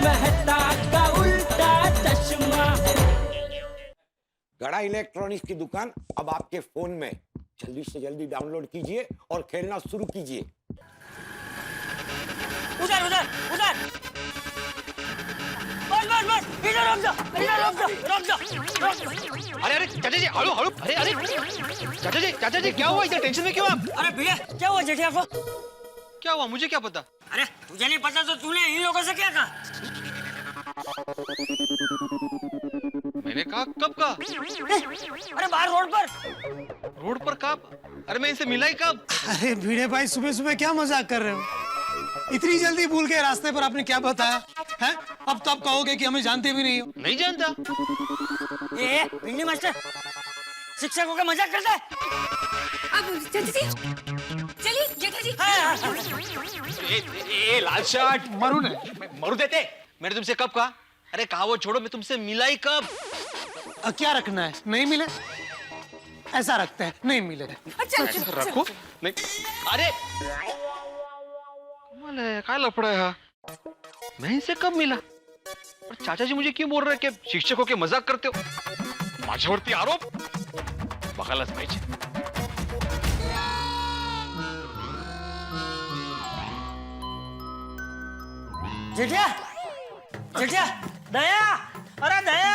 मेहता का उल्टा चश्मा। गड़ा इलेक्ट्रॉनिक्स की दुकान अब आपके फोन में। जल्दी से जल्दी डाउनलोड कीजिए और खेलना शुरू कीजिए। उधर उधर उधर, बस बस बस, इधर रुक जा, इधर रुक जा, रुक जा, रुक जा। अरे अरे चाचा जी, हलो हलो, अरे अरे चाचा जी क्या हुआ? इधर टेंशन में क्यों आप? अरे भैया क्या हुआ जेठिया को? क्या हुआ मुझे क्या पता? अरे तुझे नहीं पता तो तूने इन लोगों से क्या कहा? मैंने कहा कब कहा? अरे बाहर रोड पर। रोड पर कब? अरे मैं इनसे मिला ही कब? अरे भिड़े भाई, सुबह सुबह क्या मजाक कर रहे हो? इतनी जल्दी भूल गए रास्ते पर आपने क्या बताया है? अब तो आप कहोगे कि हमें जानते भी नहीं हो। नहीं जानता। ए भिंडी मास्टर, शिक्षकों का मजाक करता है। अब चाचा जी चलिए जेठा जी। ए लाल शर्ट मरू देते। मैंने तुमसे कब कहा? अरे कहा वो छोड़ो, मैं तुमसे मिला ही कब? क्या रखना है? नहीं मिले ऐसा रखते हैं, नहीं मिले। अच्छा रखो नहीं। अरे कमाल है, क्या लफड़ा है? मैं इनसे कब मिला? और चाचा जी मुझे क्यों बोल रहे हैं कि शिक्षकों के मजाक करते हो? माझ्यावरती आरोप बघायलाच पाहिजे। जेठिया, जेठिया, दया, अरे दया,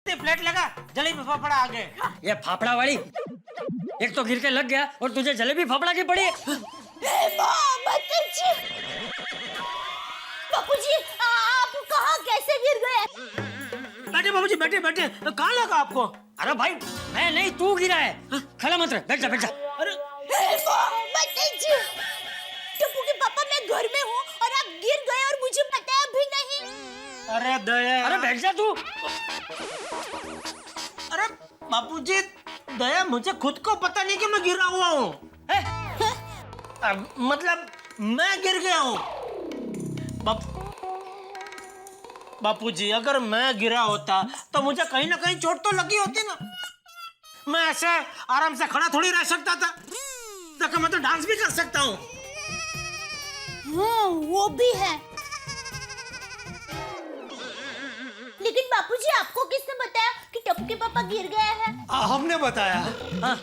प्लेट लगा, जलेबी फाफड़ा आ गए। ये फाफड़ा वाली एक तो गिर के लग गया और तुझे जलेबी फाफड़ा की पड़ी। बापूजी, आप कहाँ कैसे गिर गए? बैठे बाबूजी, बैठे बैठे। कहाँ लगा आपको? अरे भाई मैं नहीं, तू गिरा है। खड़ा मत रह, बैठ जा बैठ जा। अरे टप्पू के पापा, मैं घर में हूँ और आप गिर गए और मुझे बताया भी नहीं। अरे दया, अरे बैठ जा तू। अरे बापूजी, दया मुझे खुद को पता नहीं कि मैं गिरा हुआ हूँ। मतलब मैं गिर गया हूँ। बापूजी, अगर मैं गिरा होता तो मुझे कहीं ना कहीं चोट तो लगी होती ना। मैं ऐसे आराम से खड़ा थोड़ी रह सकता था। तो मैं तो डांस भी कर सकता हूँ। हाँ, वो भी है। लेकिन बापूजी, आपको किसने बताया कि टप्पू के पापा गिर गए हैं? हमने बताया। हाँ।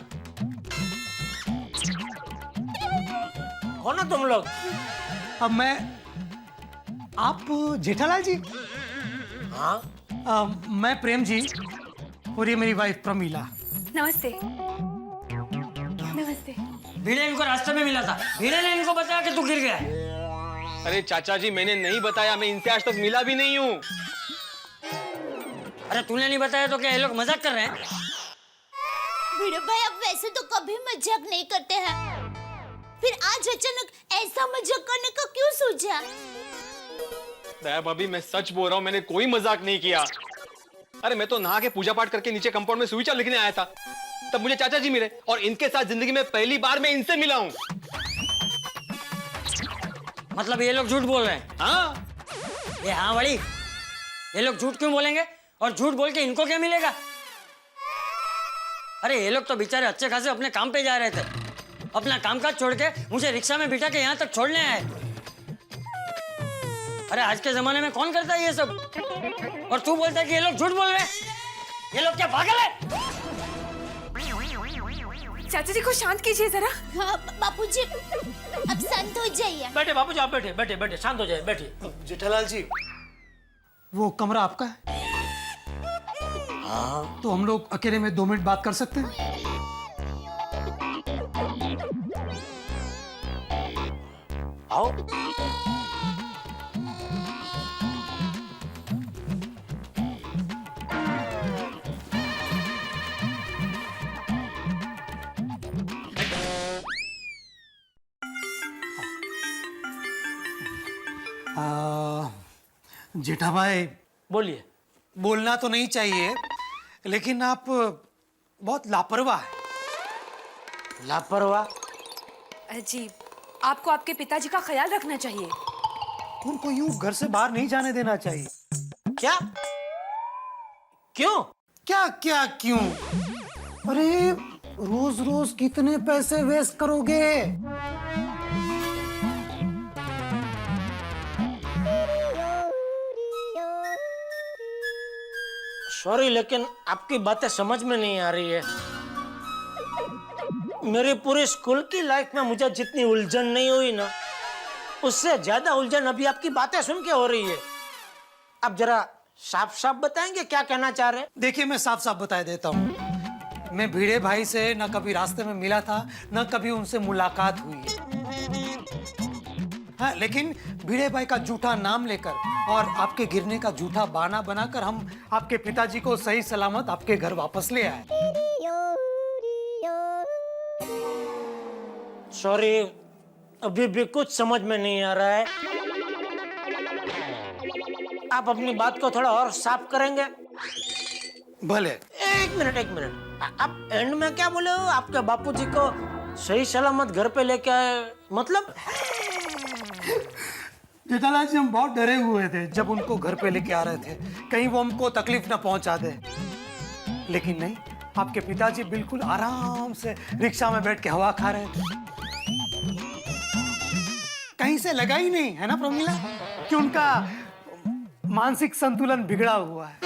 कौन हो तुम लोग? अब आप जेठालाल जी? हाँ। मैं प्रेम जी और ये मेरी वाइफ प्रमीला। नमस्ते। नमस्ते। भीड़े इनको रास्ते में मिला था। भीड़े ने इनको बताया कि तू गिर गया। अरे चाचा जी मैंने नहीं बताया, मैं इनसे आज तक मिला भी नहीं हूँ। अरे तूने नहीं बताया तो क्या ये लोग मजाक कर रहे हैं? भिड़ो भाई, आप वैसे तो कभी मजाक नहीं करते हैं, फिर आज अचानक ऐसा मजाक करने का क्यों सोचा? दया भाभी मैं सच बोल रहा हूँ, मैंने कोई मजाक नहीं किया। अरे मैं तो नहा के पूजा पाठ करके नीचे कंपाउंड में सुविचार लिखने आया था, तब मुझे चाचा जी मिले और इनके साथ जिंदगी में पहली बार मैं इनसे मिला हूँ। मतलब ये लोग झूठ बोल रहे हैं? हाँ। ये हाँ वाली, ये लोग झूठ क्यों बोलेंगे? और झूठ बोल के इनको क्या मिलेगा? अरे ये लोग तो बेचारे अच्छे खासे अपने काम पे जा रहे थे, अपना कामकाज छोड़ के मुझे रिक्शा में बिठा के यहाँ तक छोड़ने आए। अरे आज के जमाने में कौन करता है ये सब? और तू बोलता है कि ये लोग झूठ बोल रहे हैं? ये लोग क्या पागल है? चाचा जी को शांत कीजिए जरा। हाँ बापूजी, अब शांत हो जाइए। बैठे बापूजी, आप बैठे बैठे बैठे, शांत हो जाए, बैठिए। जेठालाल जी, वो कमरा आपका है? हाँ। तो हम लोग अकेले में 2 मिनट बात कर सकते हैं? आओ। जेठा भाई, बोलिए। बोलना तो नहीं चाहिए, लेकिन आप बहुत लापरवाह हैं। लापरवाह? जी, आपको आपके पिताजी का ख्याल रखना चाहिए। उनको यूं घर से बाहर नहीं जाने देना चाहिए। क्या? क्यों? क्या क्या क्यों? अरे रोज रोज कितने पैसे वेस्ट करोगे? सॉरी, लेकिन आपकी बातें समझ में नहीं आ रही है। मेरी पूरी स्कूल की लाइफ में मुझे जितनी उलझन नहीं हुई ना, उससे ज्यादा उलझन अभी आपकी बातें सुन के हो रही है। आप जरा साफ साफ बताएंगे क्या कहना चाह रहे हैं? देखिए, मैं साफ साफ बता देता हूँ। मैं भिड़े भाई से न कभी रास्ते में मिला था, न कभी उनसे मुलाकात हुई है। हाँ, लेकिन भिड़े भाई का झूठा नाम लेकर और आपके गिरने का झूठा बहाना बनाकर हम आपके पिताजी को सही सलामत आपके घर वापस ले आए। सॉरी, अभी भी कुछ समझ में नहीं आ रहा है। आप अपनी बात को थोड़ा और साफ करेंगे? भले। एक मिनट। आप एंड में क्या बोले हो? आपके बापूजी को सही सलामत घर पे लेके आए, मतलब? जेठालाल जी, हम बहुत डरे हुए थे जब उनको घर पे लेके आ रहे थे, कहीं वो हमको तकलीफ ना पहुंचा दे। लेकिन नहीं, आपके पिताजी बिल्कुल आराम से रिक्शा में बैठ के हवा खा रहे थे। कहीं से लगा ही नहीं, है ना प्रमीला, कि उनका मानसिक संतुलन बिगड़ा हुआ है।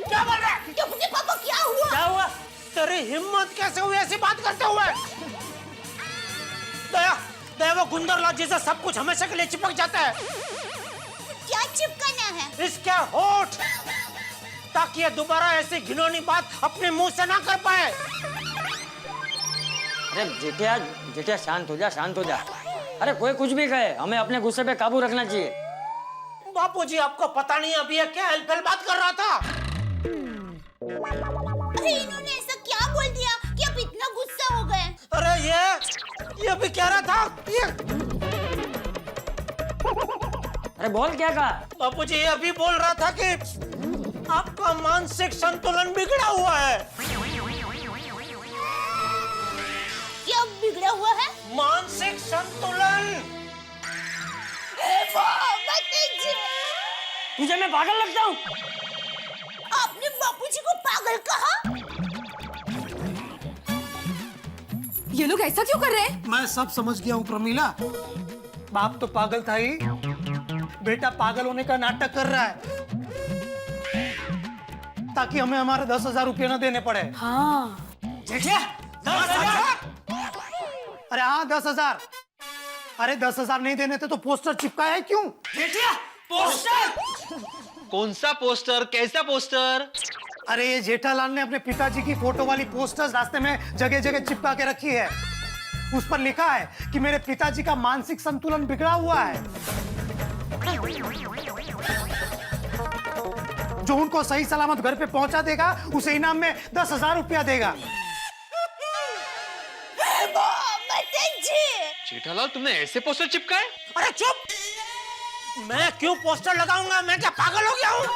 क्या बोल रहा है? पापा क्या हुआ? क्या हुआ? तेरी हिम्मत कैसे हुई ऐसी बात करते हुए? दया, वो गुंदरलाल जैसा सब कुछ हमेशा के लिए चिपक जाता है। क्या चिपकाना है? इसके होठ, ताकि ये दोबारा ऐसी घिनौनी बात अपने मुंह से ना कर पाए। अरे जेठिया शांत हो जा। अरे कोई कुछ भी कहे, हमें अपने गुस्से पे काबू रखना चाहिए। बापूजी, आपको पता नहीं अभी ये क्या हेलफेल बात कर रहा था? अरे इन्होंने ऐसा क्या बोल दिया कि आप इतना गुस्सा हो गए? अरे ये भी कह रहा था ये। अरे बोल, क्या कहा? बापूजी, ये अभी बोल रहा था कि आपका मानसिक संतुलन बिगड़ा हुआ है। क्या बिगड़ा हुआ है? मानसिक संतुलन। तुझे मैं पागल लगता हूँ? आपने बापूजी को पागल कहा? ये लोग ऐसा क्यों कर रहे हैं? मैं सब समझ गया हूँ प्रमीला। बाप तो पागल था ही, बेटा पागल होने का नाटक कर रहा है ताकि हमें हमारे 10,000 रुपये न देने पड़े। हाँ। जेठिया, 10,000? अरे हाँ, 10,000। अरे 10,000 नहीं देने थे तो पोस्टर चिपकाया है क्यों? जेठिया, पोस्टर? कौन सा पोस्टर? कैसा पोस्टर? अरे ये जेठालाल ने अपने पिताजी की फोटो वाली पोस्टर्स रास्ते में जगह जगह चिपका के रखी है। उस पर लिखा है कि मेरे पिताजी का मानसिक संतुलन बिगड़ा हुआ है, जो उनको सही सलामत घर पे पहुंचा देगा उसे इनाम में 10,000 रुपया देगा। जेठालाल, तुमने ऐसे पोस्टर चिपकाए? अरे चुप! मैं क्यों पोस्टर लगाऊंगा? मैं क्या पागल हो गया हूँ?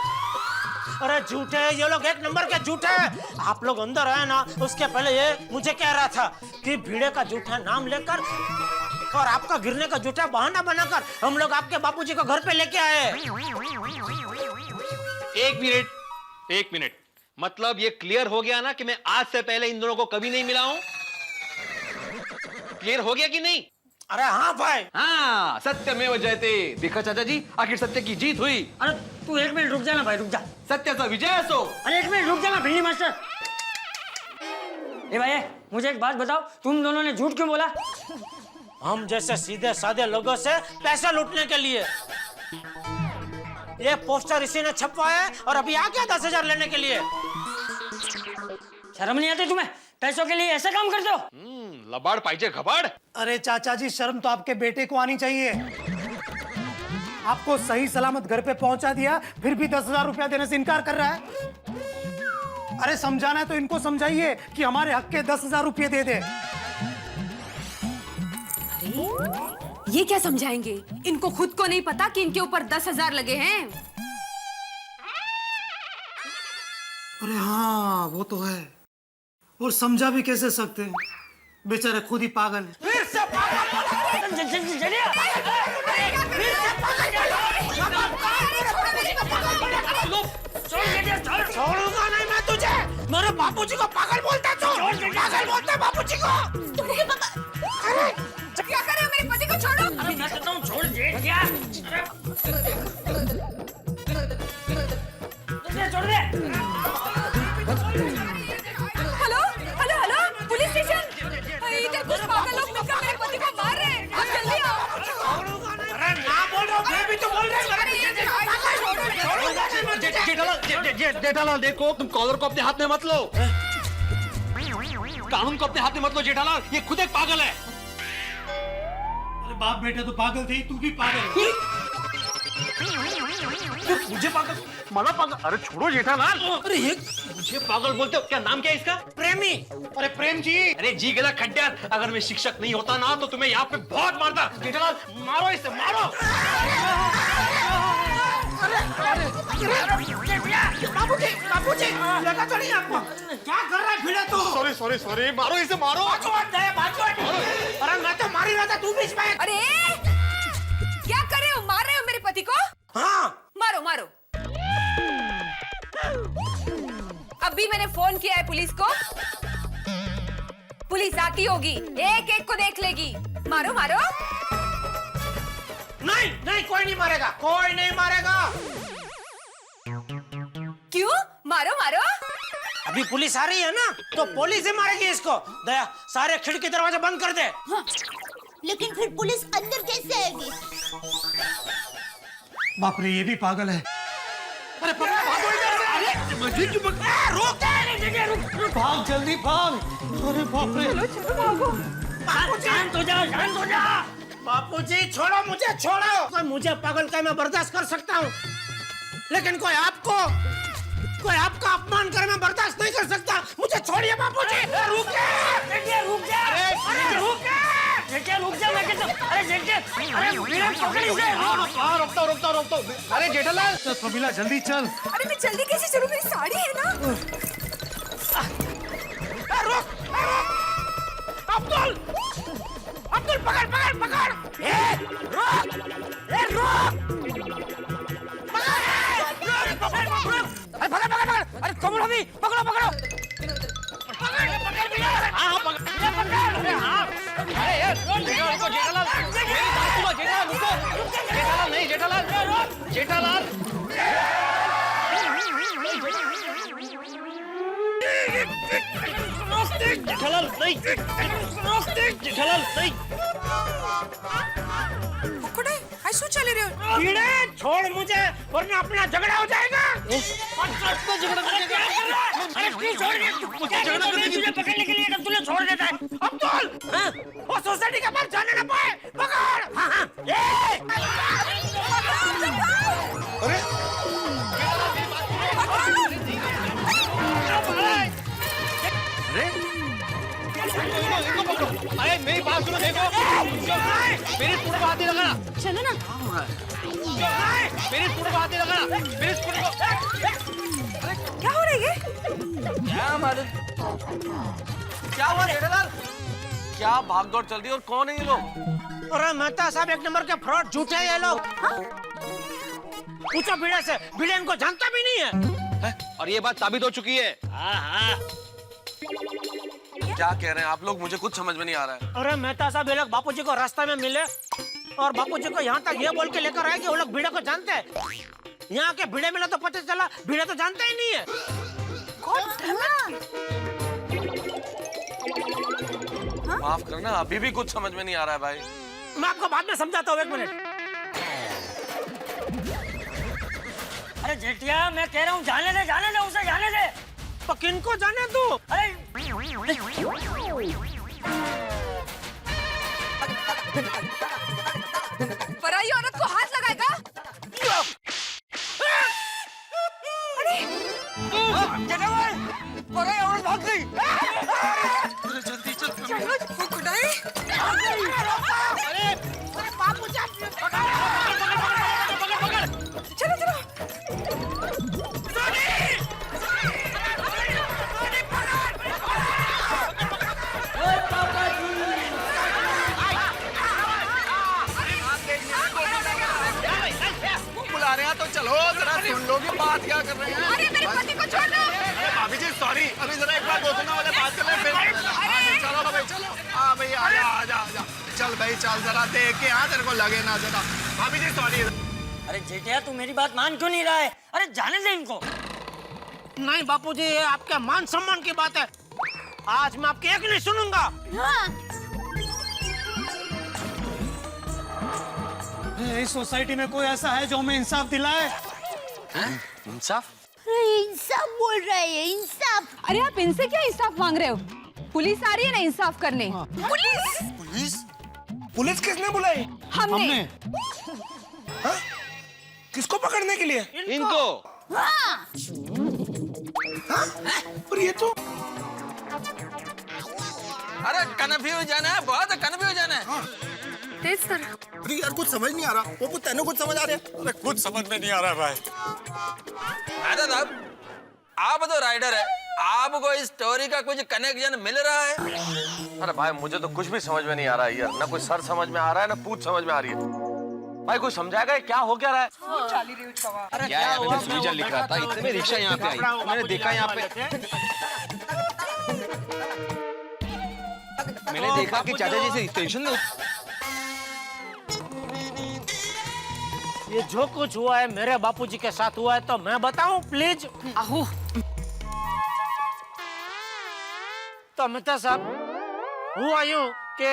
अरे झूठे, ये लोग एक नंबर के झूठे हैं। आप लोग अंदर आए ना, उसके पहले ये मुझे कह रहा था कि भिड़े का झूठा नाम लेकर और आपका गिरने का झूठा बहाना बनाकर हम लोग आपके बापूजी को घर पे लेके आए। एक मिनट। मतलब ये क्लियर हो गया ना कि मैं आज से पहले इन दोनों को कभी नहीं मिला हूं? क्लियर हो गया कि नहीं? अरे हाँ भाई। हाँ, सत्यमेव जयते। देखा चाचा जी, आखिर सत्य की जीत हुई। अरे तू 1 मिनट रुक जाना भाई, रुक जा। सत्य विजय असो। अरे 1 मिनट रुक जाना भिंडी मास्टर। ए भाई, मुझे एक बात बताओ, तुम दोनों ने झूठ क्यों बोला? हम जैसे सीधे साधे लोगों से पैसा लूटने के लिए। ये पोस्टर इसी ने छपवाया है और अभी आ गया 10,000 लेने के लिए। शर्म नहीं आती तुम्हें? पैसों के लिए ऐसा काम करते हो? लबाड़ पाइजे घबाड़। अरे चाचा जी, शर्म तो आपके बेटे को आनी चाहिए। आपको सही सलामत घर पे पहुंचा दिया, फिर भी 10,000 रुपया देने से इनकार कर रहा है। अरे समझाना है तो इनको समझाइए कि हमारे हक के 10,000 रुपये दे दे। ये क्या समझाएंगे? इनको खुद को नहीं पता कि इनके ऊपर 10,000 लगे हैं। अरे हाँ, वो तो है। और समझा भी कैसे सकते हैं, बेचारे खुद ही पागल है। फिर से छोड़ूंगा नहीं मैं तुझे। मेरे बापूजी को पागल बोलता है, पागल बोलता है बापूजी को। क्या कर रहे हो? मेरे पति को जेठालाल देखो, तुम कॉलर को अपने हाथ में मत लो, कानून को अपने हाथ में मत लो जेठालाल, ये खुद एक पागल है। अरे बाप बेटे तो पागल थे, तू भी पागल है। मुझे पागल, मला पागल, अरे छोड़ो जेठालाल। अरे ये मुझे पागल बोलते हो, क्या नाम क्या है इसका? प्रेमी। अरे प्रेम जी, अरे जी गला खड्डर, अगर मैं शिक्षक नहीं होता ना तो तुम्हें यहाँ पे बहुत मारता। जेठालाल मारो इसे, मारो। बाबूजी लगा तो नहीं आपको? क्या कर रहा है भिड़ा तू? सॉरी, मारो इसे, मारो। अरे मैं तो मार ही रहा था, तू बीच में। अरे क्या कर रहे हो? मार रहे हो मेरे पति को? हाँ मारो मारो। अभी मैंने फोन किया है पुलिस को, पुलिस आती होगी, एक एक को देख लेगी। मारो मारो। नहीं, कोई नहीं मारेगा, कोई नहीं मारेगा। क्यों? मारो मारो। अभी पुलिस आ रही है ना, तो पुलिस ही मारेगी इसको। दया, सारे खिड़की दरवाजे बंद कर दे। हाँ, लेकिन फिर पुलिस अंदर कैसे आएगी? बाप रे, ये भी पागल है। अरे पापा भागो इधर से। रुक, भाग जल्दी भाग। अरे बाप रे, शांत हो जा। बापूजी छोड़ो मुझे, छोड़ो। कोई मुझे पागल का मैं बर्दाश्त कर सकता हूँ, लेकिन कोई आपका अपमान करे मैं बर्दाश्त नहीं कर सकता। मुझे छोड़िए बापूजी। रुक जा। रोकता। अरे जेठालाल, प्रमिला जल्दी चल। अरे मैं जल्दी कैसे चलूं? मेरी साड़ी है ना। अब्दुल पकड़। अरे कमल अभी पकड़ो। जेठालाल नहीं। पकड़े, ऐसे चले रहे हो? कीड़े छोड़ मुझे, वरना अपना झगड़ा हो जाएगा। अरे तू छोड़ दे, तुझे पकड़ने के लिए तुझे छोड़ देता है। अब्दुल, वो सोसाइटी के पास जाने ना पाए। पकड़। हाँ। अरे मेरी बात सुनो, देखो मेरे स्कूटर को हाथ नहीं लगाना। चलो ना। मेरे स्कूटर को हाथ नहीं लगाना। मेरे स्कूटर को। क्या हो रही है? क्या हुआ जेठालाल? क्या भागदौड़ चल रही है और कौन है ये लोग? अरे मेहता साहब, एक नंबर के फ्रॉड झूठे हैं ये लोग। पूछो भिड़े से, भिड़े इनको जानता भी नहीं है। और ये बात साबित हो चुकी है। हाँ। क्या कह रहे हैं आप लोग? मुझे कुछ समझ में नहीं आ रहा है। अरे मेहता साहब, ये लोग बापूजी को रास्ते में मिले और बापूजी को यहाँ तक ये बोल के लेकर आए कि वो लोग भिड़े को जानते हैं। यहाँ के भिड़े मिला तो पता चला भिड़े तो जानते ही नहीं है। माफ करना, अभी भी कुछ समझ में नहीं आ रहा है भाई। मैं आपको बाद में समझाता हूँ, 1 मिनट। अरे जेठिया, मैं कह रहा हूँ जाने दे उसे, जाने दे। तो किनको जाने तू? अरे पराई औरत को हाथ लगाएगा? जेठालाल, पराई औरत भाग गई। जल्दी चल। चलो। बुला रहे हैं तो चलो, जरा सुन लो कि बात क्या कर रहे हैं। अरे मेरे पति को छोड़ दो। भाभी जी सॉरी, अभी जरा एक बार दोस्तों वाले बात कर ले फिर। चलो ना भाई, चलो। हाँ भाई, आजा। चल भाई चल, जरा देख के यहाँ तेरे को लगे ना जरा। भाभी जी सॉरी। अरे जेठिया, तू मेरी बात मान क्यों नहीं रहा है? अरे जाने दे इनको। नहीं बापूजी, ये आपके मान सम्मान की बात है। आज मैं आपकी एक नहीं सुनूंगा। हाँ, इस सोसाइटी में कोई ऐसा है जो हमें इंसाफ दिलाए? इंसाफ? अरे इंसाफ बोल रहा है, इंसाफ। अरे आप इनसे क्या इंसाफ मांग रहे हो? पुलिस आ रही है ना इंसाफ करने। पुलिस? पुलिस? पुलिस किसने बुलाई? हमने। हाँ? किसको पकड़ने के लिए? इनको। हाँ। हाँ? और ये तो अरे कन्फ्यूजन है, बहुत कन्फ्यूजन है। तेज कर। अरे यार कुछ समझ नहीं आ रहा। वो कुछ तेनों कुछ समझ आ रहा है? अरे कुछ समझ में नहीं आ रहा भाई। अरे साहब, आप तो राइडर है, आपको इस स्टोरी का कुछ कनेक्शन मिल रहा है? अरे भाई मुझे तो कुछ भी समझ में नहीं आ रहा है यार, ना कोई सर समझ में आ रहा है ना पूछ समझ में आ रही है। भाई कोई समझाएगा ये क्या हो क्या रहा है? क्या यहाँ पे सुई चाल लिख रहा था, इतने में रिक्शा यहाँ पे आई, मैंने देखा यहाँ पे, मैंने देखा कि चाचा जी से टेंशन में। ये जो कुछ हुआ है मेरे बापूजी के साथ हुआ है तो मैं बताऊं प्लीज? आहो। तो मेहता साहब हुआ यूं कि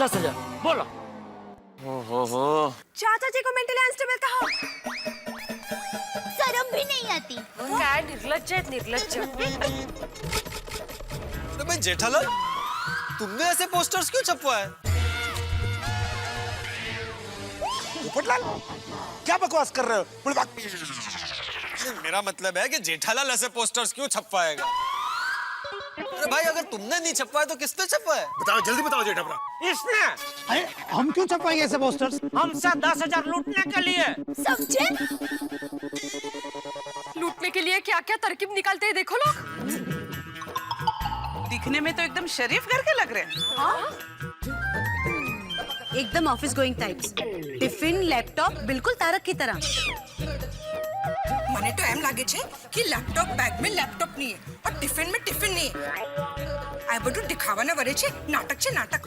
दस 10,000 बोलो। ओहो चाचा जी को मेंटली अनस्टेबल कहा। शर्म भी नहीं आती। काय निर्लज्ज है, निर्लज्ज। तो भाई जेठालाल, तुमने ऐसे पोस्टर्स क्यों छपवाए? पोपटलाल क्या बकवास कर रहे हो? मेरा मतलब है कि जेठालाल ऐसे पोस्टर्स क्यों छपवाएगा? अरे भाई अगर तुमने नहीं छपवाया तो किसने छपवाया? बताओ जल्दी बताओ जेठा भरा। इसने अरे हम क्यों छपवाएंगे ऐसे पोस्टर्स? हमसे 10,000 लूटने के लिए। समझे? लूटने के लिए क्या क्या तरकीब निकालते हैं देखो लोग। दिखने में तो एकदम शरीफ घर के लग रहे हैं। एकदम office going types. Tiffin laptop बिल्कुल तारक की तरह। મને તો એમ લાગે છે કે લેપટોપ બેગ में લેપટોપ नहीं है और टिफिन में टिफिन नहीं है। આ બધું દિખાવાના વરે છે, નાટક છે નાટક।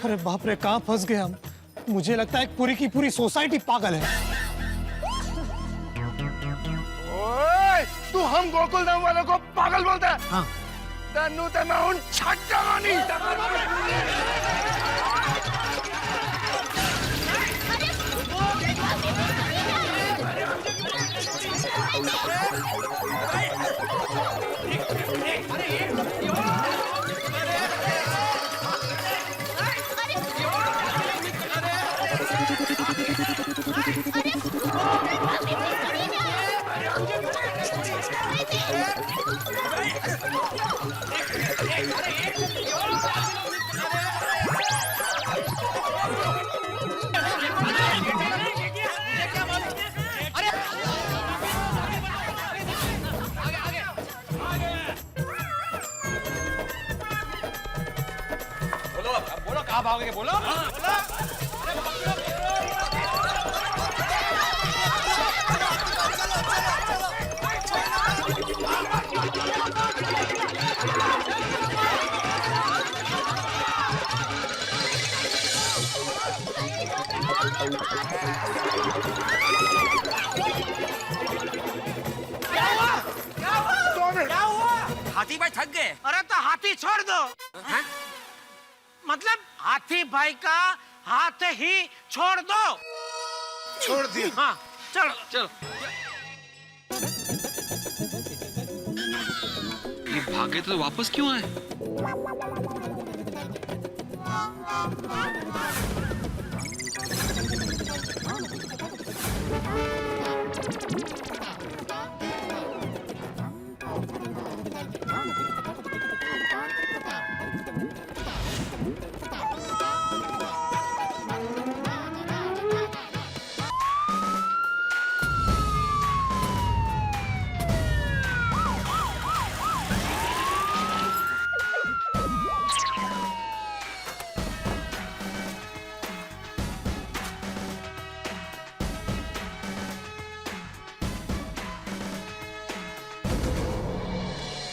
अरे बाप रे कहाँ फंस गए हम। मुझे लगता है पूरी की पूरी सोसाइटी पागल है। ओए तू हम गोकुल धाम वालों को पागल बोलता है? हाँ। तन्नू ते मैं उन छक्का बोलो कहाँ भागोगे, बोलो। हाथी भाई थक गए। अरे तो हाथी छोड़ दो। मतलब हाथी भाई का हाथ ही छोड़ दो। छोड़ दिया। हाँ चलो चलो। ये भागे तो वापस क्यों आए?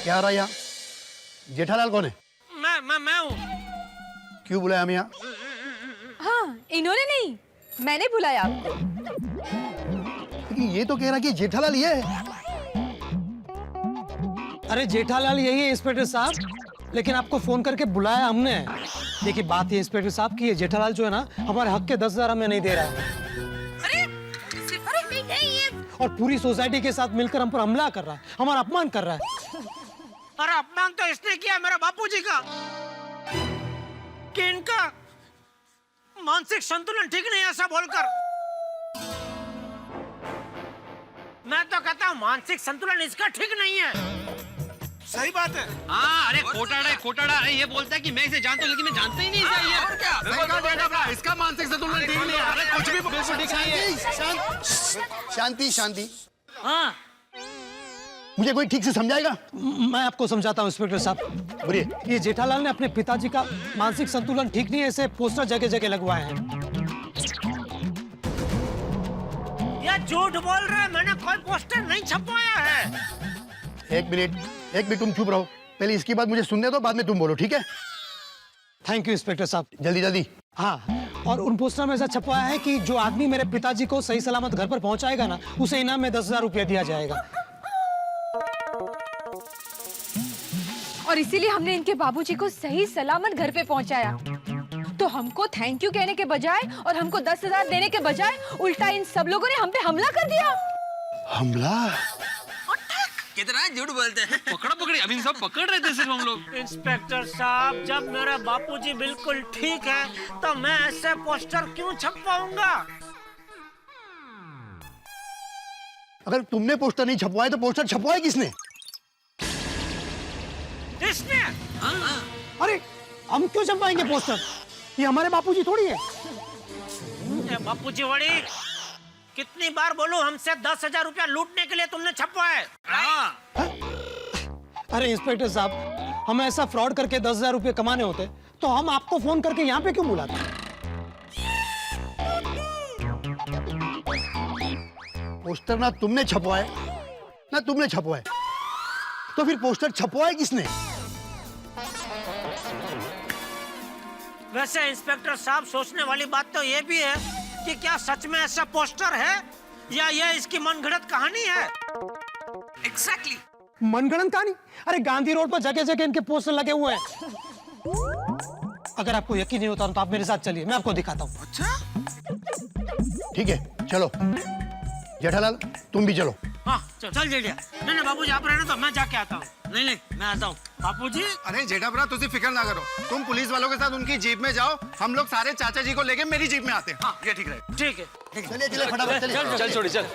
क्या रहा यहाँ? जेठालाल कौन है? मैं हूँ। क्यों बुलाया हमें यहाँ? हाँ इन्होंने नहीं, मैंने बुलाया आपको। लेकिन ये तो कह रहा कि जेठालाल ये है। अरे जेठालाल यही है इंस्पेक्टर साहब, लेकिन आपको फोन करके बुलाया हमने। देखिए बात ये इंस्पेक्टर साहब की है, जेठालाल जो है ना हमारे हक के 10,000 हमें नहीं दे रहा है और पूरी सोसाइटी के साथ मिलकर हम पर हमला कर रहा है, हमारा अपमान कर रहा है। अरे अपमान तो इसने किया मेरा बापूजी का, कि इनका मानसिक संतुलन ठीक नहीं है ऐसा बोलकर। मैं तो कहता हूँ मानसिक संतुलन इसका ठीक नहीं है। सही बात है। हाँ, अरे खोटाड़ा अरे ये बोलता है कि मैं इसे जानता हूँ लेकिन मैं जानता ही नहीं इसे। और क्या? सही कहा जेठाब्रा, इसका मानसिक संतुलन ठीक नहीं है। अरे कुछ भी बिल्कुल ठीक नहीं है। शांति शांति। हाँ मुझे कोई ठीक से समझाएगा? मैं आपको समझाता हूँ इंस्पेक्टर साहब। बोलिए। ये जेठालाल ने अपने पिताजी का मानसिक संतुलन ठीक नहीं है ऐसे पोस्टर जगह जगह लगवाए हैं। ये झूठ बोल रहा है, मैंने कोई पोस्टर नहीं छपवाया है। एक मिनट तुम चुप रहो, पहले इसकी बात मुझे सुनने दो, बाद में तुम बोलो, ठीक है? थैंक यू इंस्पेक्टर साहब। जल्दी जल्दी। हाँ, और उन पोस्टर में ऐसा छपवाया है कि जो आदमी मेरे पिताजी को सही सलामत घर पर पहुंचाएगा ना, उसे इनाम में 10,000 रुपया दिया जाएगा। और इसीलिए हमने इनके बाबूजी को सही सलामत घर पे पहुंचाया। तो हमको थैंक यू कहने के बजाय और हमको 10,000 देने के बजाय उल्टा इन सब लोगों ने हम पे हमला कर दिया। हमला? कितना झूठ बोलते हैं। पकड़ा पकड़ी, अभी सब पकड़ रहे थे सिर्फ हम लोग। इंस्पेक्टर साहब, जब मेरा बापूजी बिल्कुल ठीक है तो मैं ऐसे पोस्टर क्यों छपवाऊंगा? अगर तुमने पोस्टर नहीं छपवाए तो पोस्टर छपवाए किसने? इसने। अरे हम क्यों छपवाएंगे पोस्टर? ये हमारे बापूजी थोड़ी है। बापूजी वड़ी, कितनी बार बोलूं हमसे 10,000 रुपया लूटने के लिए तुमने छपवाए? अरे इंस्पेक्टर साहब, हमें ऐसा फ्रॉड करके 10,000 रुपये कमाने होते तो हम आपको फोन करके यहाँ पे क्यों बुलाते? पोस्टर ना तुमने छपवाए ना तुमने छपवाए, तो फिर पोस्टर छपवाए किसने? वैसे इंस्पेक्टर साहब, सोचने वाली बात तो ये भी है कि क्या सच में ऐसा पोस्टर है या ये इसकी मनगढ़ंत कहानी है? एग्जैक्टली। मनगढ़ंत कहानी? अरे गांधी रोड पर जगह जगह इनके पोस्टर लगे हुए हैं। अगर आपको यकीन नहीं होता तो आप मेरे साथ चलिए, मैं आपको दिखाता हूँ। अच्छा ठीक है चलो। जेठालाल तुम भी चलो। हाँ चल जेठिया। नहीं बाबूजी आप रहना, तो मैं जाके आता हूँ। नहीं मैं आता हूँ बापूजी। अरे जेठाब्रा, तुझे फिक्र ना करो, तुम पुलिस वालों के साथ उनकी जीप में जाओ, हम लोग सारे चाचा जी को लेके मेरी जीप में आते हैं। हाँ ये ठीक रहेगा। ठीक है चलिए चलिए फटाफट चलिए। चल छोड़ी चल।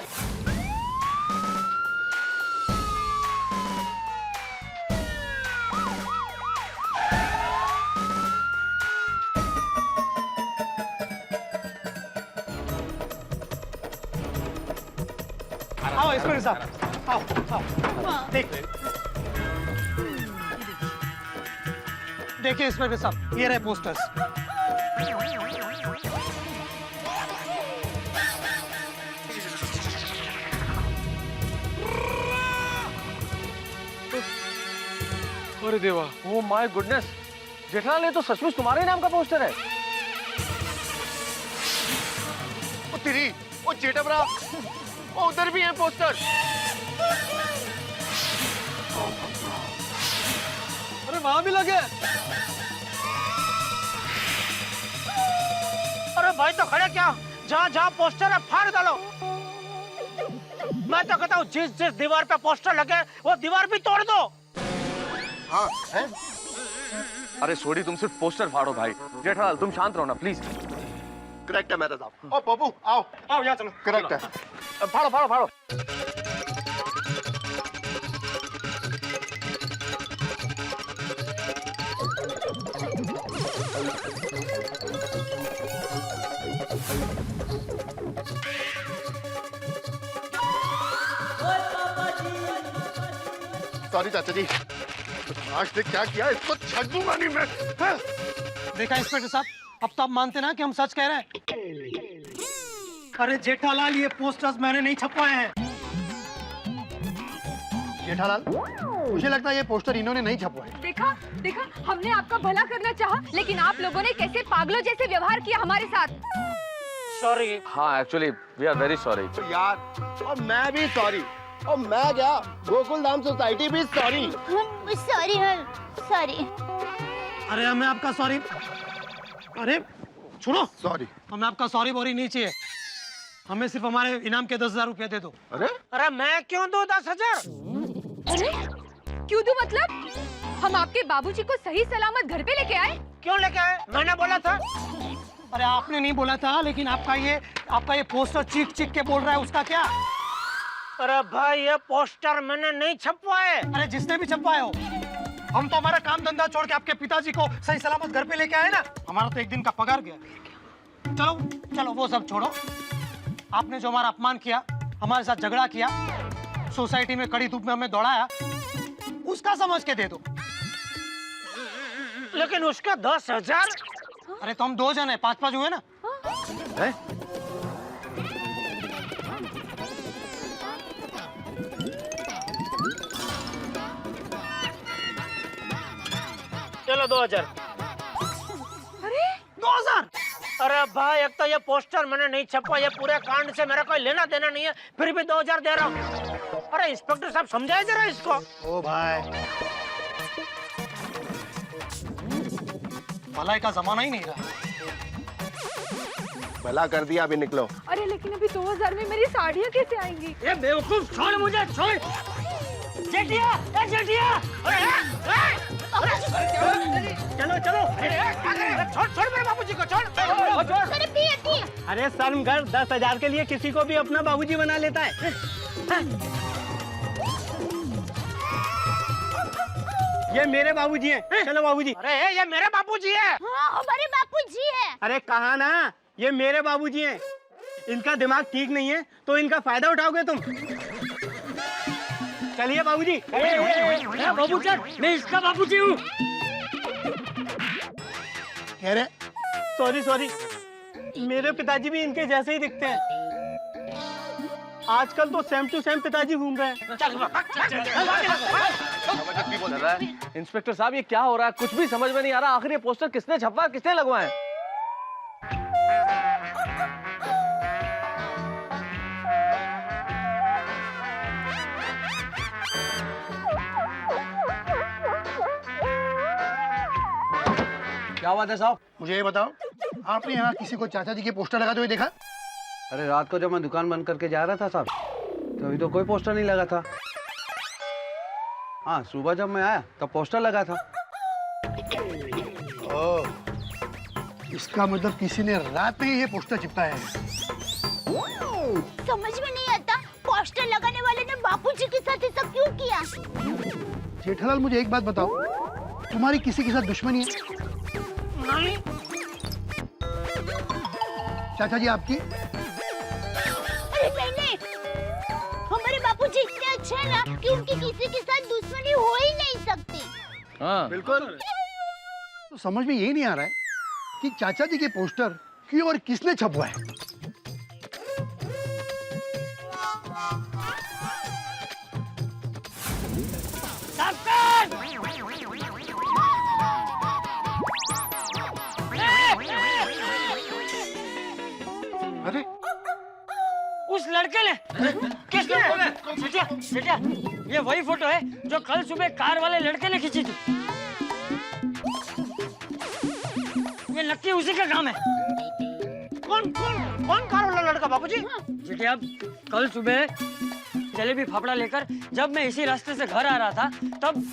आओ इंस्पेक्टर साहब, आओ। देखिए इंस्पेक्टर साहब, ये रहे पोस्टर्स। अरे देवा, ओ माय गुडनेस, जेठालाल ये तो सचमुच तुम्हारे नाम का पोस्टर है। ओ तेरी, ओ जेठाब्रा, ओ उधर भी है पोस्टर। अरे वहां भी लगे। अरे भाई तो खड़े क्या, जहाँ पोस्टर है फाड़ डालो। मैं तो कहता हूँ जिस दीवार पे पोस्टर लगे वो दीवार भी तोड़ दो। हाँ है? अरे सोडी, तुम सिर्फ पोस्टर फाड़ो भाई। जेठालाल तुम शांत रहो ना प्लीज। करेक्ट है मेहता साहब। ओ पप्पू आओ यहाँ चलो। करेक्ट है। फाड़ो फाड़ो फाड़ो। सॉरी चाचा जी, आज ने क्या किया, इसको छक दूंगा नहीं मैं। देखा इंस्पेक्टर साहब, अब तो आप मानते ना कि हम सच कह रहे हैं। अरे जेठालाल, ये पोस्टर्स मैंने नहीं छपवाए हैं। जेठालाल, मुझे लगता है ये पोस्टर इन्होंने नहीं छपवाए। देखा हमने आपका भला करना चाहा, लेकिन आप लोगों ने कैसे पागलों जैसे व्यवहार किया हमारे साथ। सॉरी। हाँ actually we are very sorry. यार, और मैं भी सॉरी। और मैं क्या, गोकुल धाम सोसाइटी भी सॉरी। Sorry sorry. अरे हमें आपका सॉरी, अरे सुनो, सॉरी, हमें आपका सॉरी बोरी नहीं चाहिए। हमें सिर्फ हमारे इनाम के 10,000 रुपए दे दो। अरे मैं क्यों दूं 10,000? अरे क्यों दूं मतलब? हम आपके बाबूजी को सही सलामत घर पे लेके आए। क्यों लेके आए? मैंने बोला था। अरे आपने नहीं बोला था, लेकिन आपका ये पोस्टर चीख चीख के बोल रहा है, उसका क्या? अरे भाई ये पोस्टर मैंने नहीं छपवाए। अरे जिसने भी छपवाए हो, हम तो हमारा काम धंधा छोड़ के आपके पिताजी को सही सलामत घर पे लेके आए ना। हमारा तो एक दिन का पगार गया। चलो चलो वो सब छोड़ो। आपने जो हमारा अपमान किया, हमारे साथ झगड़ा किया, सोसाइटी में कड़ी धूप में हमें दौड़ाया, उसका समझ के दे दो। लेकिन उसका 10,000? अरे तो हम 2 जन है, 5-5 हुए ना। है? चलो 2,000। अरे 2,000? अरे भाई एक तो ये पोस्टर मैंने नहीं छपा, ये पूरे कांड से मेरा कोई लेना देना नहीं है, फिर भी 2,000 दे रहा हूँ। अरे इंस्पेक्टर साहब समझाए जरा इसको। ओ भाई, भलाई का जमाना ही नहीं रहा। भला कर दिया, अभी निकलो। अरे लेकिन अभी 2,000 में मेरी साड़ियाँ कैसे आएंगी? ये बेवकूफ, छोड़ मुझे, छोड़। जेठिया, ए जेठिया, चलो चलो, छोड़ छोड़ मेरे बाबूजी को, छोड़। अरे शर्म कर, 10,000 के लिए किसी को भी अपना बाबूजी बना लेता है। ये मेरे बाबूजी हैं। चलो बाबूजी। अरे ये मेरे बाबूजी है। हाँ हमारे बापूजी है। अरे कहा ना, ये मेरे बाबूजी हैं। इनका दिमाग ठीक नहीं है तो इनका फायदा उठाओगे तुम। चलिए बाबूजी। बाबूजी, मैं इसका बाबूजी हूँ। कह रहे सॉरी सॉरी, मेरे पिताजी भी इनके जैसे ही दिखते हैं। आजकल तो सेम टू सेम पिताजी घूम रहे हैं। इंस्पेक्टर साहब ये क्या हो रहा है, कुछ भी समझ में नहीं आ रहा। आखिर ये पोस्टर किसने छपा, किसने लगवाए? क्या बात है साहब? मुझे ये बताओ, आपने यहाँ किसी को चाचा जी के पोस्टर लगाते हुए देखा? अरे रात को जब मैं दुकान बंद करके जा रहा था साहब, तो अभी तो कोई पोस्टर नहीं लगा था। हाँ, सुबह जब मैं आया तब पोस्टर लगा था। ओह, इसका मतलब किसी ने रात में ही ये पोस्टर चिपकाया है। समझ में नहीं आता, पोस्टर लगाने वाले ने बापूजी के साथ ऐसा क्यों किया? जेठालाल मुझे एक बात बताओ, तुम्हारी किसी के साथ दुश्मनी है? नहीं। चाचा जी आपकी? अरे नहीं, हमारे बापूजी इतने अच्छे हैं ना कि उनकी किसी के साथ दुश्मनी हो ही नहीं सकती। हाँ बिल्कुल। तो समझ में यही नहीं आ रहा है कि चाचा जी के पोस्टर क्यों और किसने छपवाए। अरे उस लड़के ने, किसने? बेटिया, ये वही फोटो है जो कल सुबह कार वाले लड़के ने खींची थी। ये नक्की उसी का काम है। कौन कौन कौन कार वाला लड़का बाबूजी? बेटिया, कल सुबह जलेबी फाफड़ा लेकर जब मैं इसी रास्ते से घर आ रहा था, तब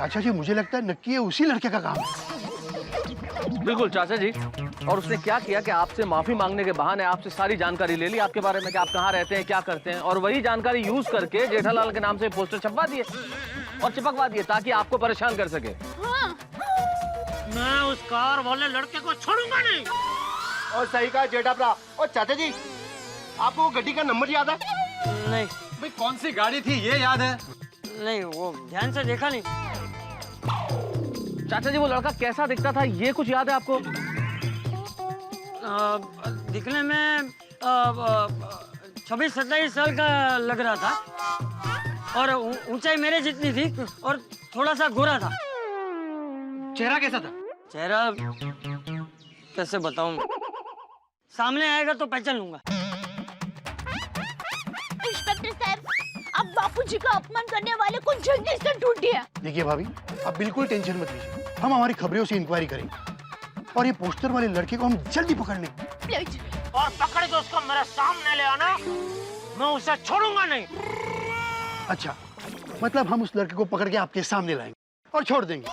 चाचा जी मुझे लगता है नक्की ये उसी लड़के का काम है। बिल्कुल चाचा जी। और उसने क्या किया कि आपसे माफी मांगने के बहाने आपसे सारी जानकारी ले ली आपके बारे में, कि आप कहाँ रहते हैं, क्या करते हैं, और वही जानकारी यूज करके जेठालाल के नाम से पोस्टर छपवा दिए और चिपकवा दिए ताकि आपको परेशान कर सके। हाँ। मैं उस कार वाले लड़के को छोड़ूंगा नहीं। और सही कहा जेठा भरा। और चाचा जी, आपको वो गड्डी का नंबर याद है? नहीं। भाई कौन सी गाड़ी थी ये याद है? नहीं, वो ध्यान से देखा नहीं। चाचा जी वो लड़का कैसा दिखता था, ये कुछ याद है आपको? दिखने में 26-27 साल का लग रहा था और ऊंचाई मेरे जितनी थी और थोड़ा सा गोरा था। चेहरा कैसा था? चेहरा कैसे बताऊं, सामने आएगा तो पहचान लूंगा। इंस्पेक्टर साहब, आप बापूजी का अपमान करने वाले को जल्दी से ढूंढिए। देखिए भाभी, आप बिल्कुल टेंशन मत लीजिए, हम हमारी खबरों से इंक्वायरी करेंगे और ये पोस्टर वाले लड़के को हम जल्दी पकड़ लेंगे। प्लीज। और पकड़ के उसको मेरे सामने ले आना, मैं उसे छोड़ूंगा नहीं। अच्छा, मतलब हम उस लड़के को पकड़ के आपके सामने लाएंगे और छोड़ देंगे,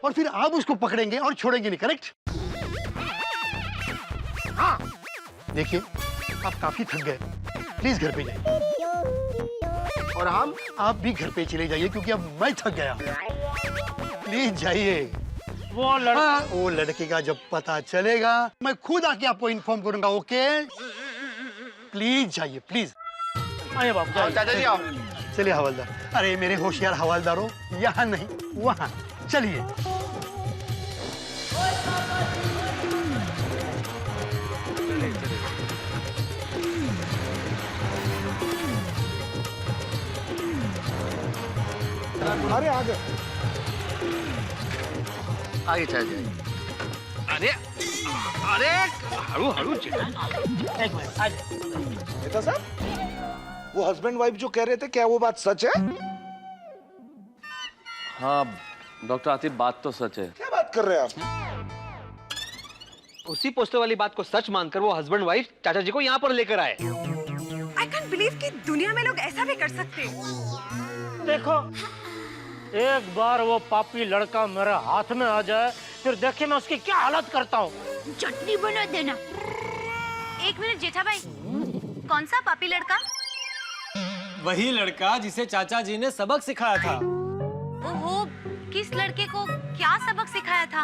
और फिर आप उसको पकड़ेंगे और छोड़ेंगे नहीं, करेक्ट? हाँ। देखिए, आप काफी थक गए, प्लीज घर पे जाइए। और आप भी घर पे चले जाइए क्योंकि अब मैं थक गया। प्लीज जाइए। वो लड़के का जब पता चलेगा मैं खुद आके आपको इन्फॉर्म करूंगा, ओके? प्लीज जाइए, प्लीज। आइए बाबू, चाचा जी आओ। चलिए हवलदार। अरे मेरे होशियार हवलदारों, यहाँ नहीं वहाँ चलिए। अरे आ गए। आइए चाचा जी। अरे अरे हरू हरू एक मिनट, आज नेता साहब, वो हस्बैंड वाइफ जो कह रहे थे, क्या वो बात सच है? हाँ डॉक्टर आतिफ, बात तो सच है। क्या बात कर रहे हैं आप? उसी पोस्टर वाली बात को सच मानकर वो हस्बैंड वाइफ चाचा जी को यहाँ पर लेकर आए। आई कैन बिलीव कि दुनिया में लोग ऐसा भी कर सकते हैं। देखो, एक बार वो पापी लड़का मेरे हाथ में आ जाए, फिर देखिए मैं उसकी क्या हालत करता हूँ। चटनी बना देना। एक मिनट जेठा भाई, कौन सा पापी लड़का? वही लड़का जिसे चाचा जी ने सबक सिखाया था। ओहो, किस लड़के को क्या सबक सिखाया था?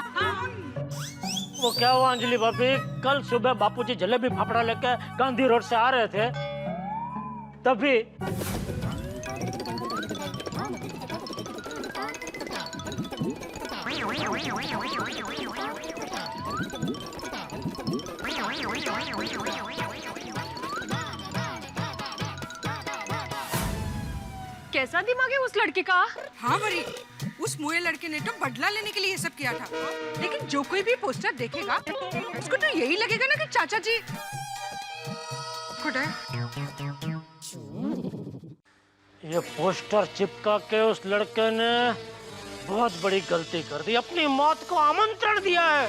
वो क्या हुआ अंजलि भाभी, कल सुबह बापूजी जलेबी फाफड़ा लेके गांधी रोड से आ रहे थे, तभी कैसा दिमाग है उस लड़के का? हाँ बड़ी, उस मुए लड़के ने तो बदला लेने के लिए ये सब किया था। लेकिन जो कोई भी पोस्टर देखेगा उसको तो यही लगेगा ना कि चाचा जी खुद है। ये पोस्टर चिपका के उस लड़के ने बहुत बड़ी गलती कर दी, अपनी मौत को आमंत्रण दिया है।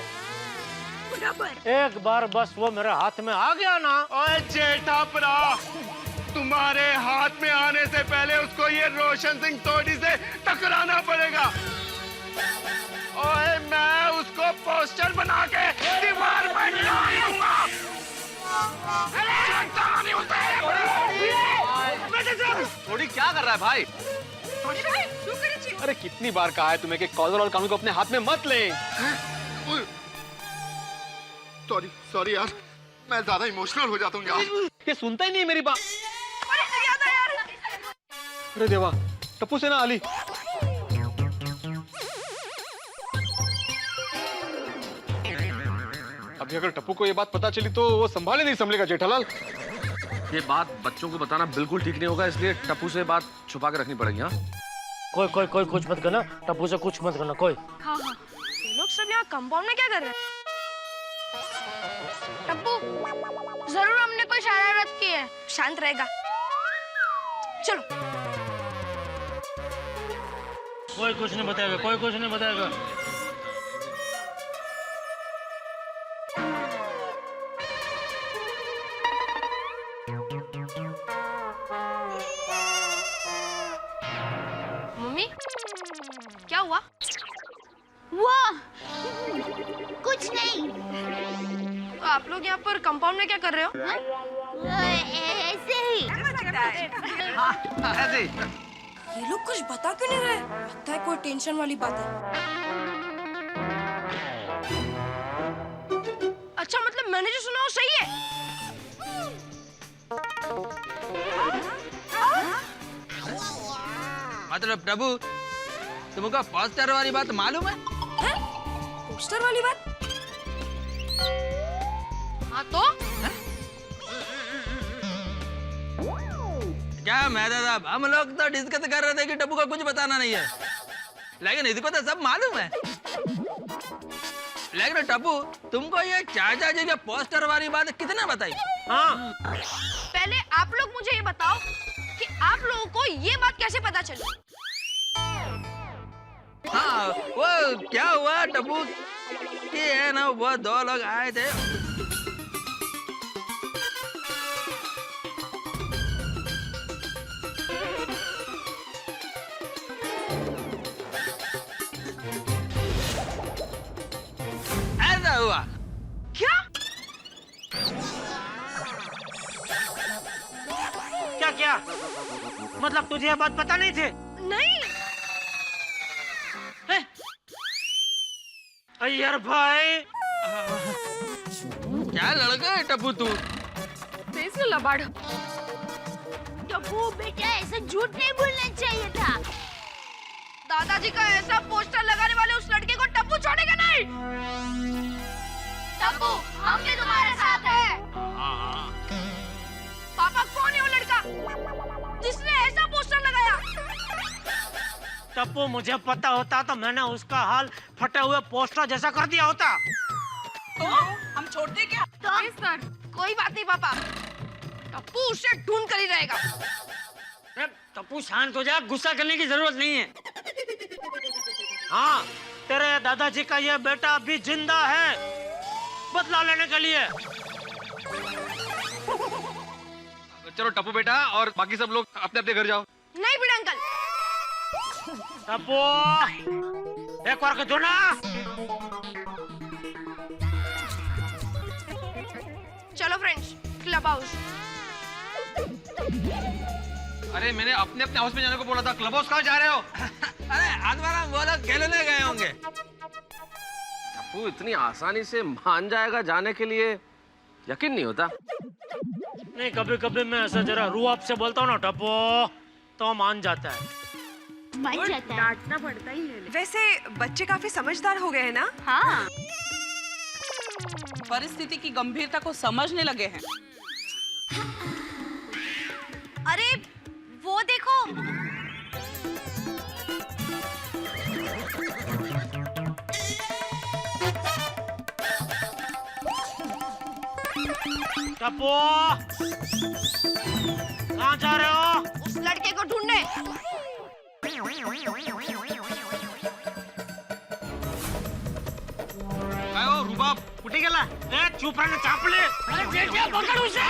एक बार बस वो मेरे हाथ में आ गया ना। ओए जेठा भरा, तुम्हारे हाथ में आने से पहले उसको ये रोशन सिंह तोड़ी से टकराना पड़ेगा। ओए मैं उसको पोस्टर बना के दीवार पर लगाऊंगा। थोड़ी क्या कर रहा है भाई? अरे कितनी बार कहा है तुम्हें कि कॉलर और कानून को अपने हाथ में मत ले। सॉरी सॉरी यार, मैं ज्यादा इमोशनल हो जाता हूँ यार। ये सुनता ही नहीं मेरी बात। अरे देवा, टप्पू से ना आली। अभी अगर टप्पू को ये बात पता चली तो वो संभाले नहीं संभलेगा जेठालाल। ये बात बच्चों को बताना बिल्कुल ठीक नहीं होगा, इसलिए टप्पू से बात छुपा के रखनी पड़ेगी। हाँ, कोई कुछ मत करना, टप्पू से कुछ मत करना कोई। हाँ हाँ, ये लोग सब यहाँ कंपाउंड में क्या कर रहे हैं? टप्पू, जरूर हमने कोई शरारत की है। शांत रहेगा। चलो। कोई कुछ नहीं बताएगा, कोई कुछ नहीं बताएगा। मम्मी, क्या हुआ? वाह, कुछ नहीं। आप लोग यहाँ पर कंपाउंड में क्या कर रहे हो? ऐसे ही। ऐसे ही। ये लोग कुछ बता क्यों नहीं रहे? लगता है कोई टेंशन वाली बात है। अच्छा, मतलब मैंने जो सुना वो सही है? मतलब प्रभु, तुमको पोस्टर वाली बात मालूम है? पोस्टर वाली बात? हाँ तो क्या मेहता साहब, हम लोग तो डिस्कस कर रहे थे कि टप्पू को कुछ बताना नहीं है, लेकिन इसको तो सब मालूम है। लेकिन टप्पू, तुमको ये चाचा जी के पोस्टर वाली बात किसने बताई? हाँ, पहले आप लोग मुझे ये बताओ कि आप लोगों को ये बात कैसे पता चली? हाँ, वो क्या हुआ टप्पू कि है ना, वो दो लोग आए थे। ऐसा हुआ क्या? क्या क्या? मतलब तुझे ये बात पता नहीं थी? नहीं। यार भाई, क्या लड़का है टप्पू तू? लबाड़। टप्पू बेटा, ऐसा झूठ नहीं बोलना चाहिए था। दादाजी का ऐसा पोस्टर लगाने वाले उस लड़के को टप्पू छोड़ेगा नहीं। टप्पू, हम भी तुम्हारे साथ हैं। पापा, कौन है वो लड़का जिसने ऐसा पोस्टर लगाया? टप्पू, मुझे पता होता तो मैंने उसका हाल फटे हुए पोस्टर जैसा कर दिया होता। तो हम छोड़ते क्या? सर, कोई बात नहीं पापा, टप्पू उसे ढूंढ कर ही रहेगा। टप्पू शांत हो जा, गुस्सा करने की जरूरत नहीं है। हाँ, तेरे दादाजी का ये बेटा अभी जिंदा है बदला लेने के लिए। चलो टप्पू बेटा और बाकी सब लोग अपने अपने घर जाओ। नहीं बिड़ा अंकल। टप्पू, एक बार के दो ना। चलो फ्रेंड्स, क्लब हाउस। अरे मैंने अपने अपने हाउस में जाने को बोला था, क्लब हाउस कहाँ जा रहे हो? अरे आत्माराम, वो लोग खेलने गए होंगे। टप्पू इतनी आसानी से मान जाएगा जाने के लिए, यकीन नहीं होता। नहीं, कभी कभी मैं ऐसा जरा रूह से बोलता हूँ ना टप्पू, तो मान जाता है। मान जाता है। डांटना पड़ता ही है। वैसे बच्चे काफी समझदार हो गए हैं ना? हाँ, परिस्थिति की गंभीरता को समझने लगे हैं। अरे वो देखो, टप्पू, कहाँ जा रहे हो? उस लड़के को ढूंढने। काय हो रुबाब, कुठे गेला? ए, चुप रहना चापले। अरे बेटिया, पकड़ उसे।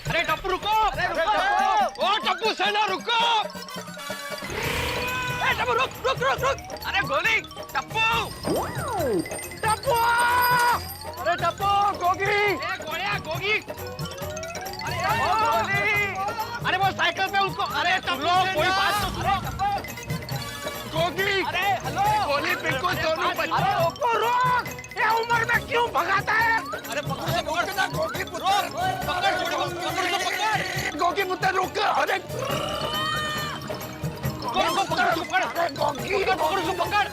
अरे टप्पू रुको! ओ टप्पू सेना रुको! टप्पू रुक रुक रुक रुक! अरे गोली! टप्पू! टप्पू! अरे टप्पू! गोगी! गोलियां गोगी! अरे गोली! अरे वो साइकिल पे उसको! अरे टप्पू! कोई बात तो सुनो! गोगी! अरे हेलो! गोली बिल्कुल दोनों बच्चे! अरे रुको रुक! ये उम्र में क्यों भगाता है? अरे पकड़ से पकड़ के ना गोगी पुत्र! पकड़ गोगी पुत्र रुक! अरे गोगी पकड़ उसको पकड़! अरे गोगी पकड़ उसको पकड़!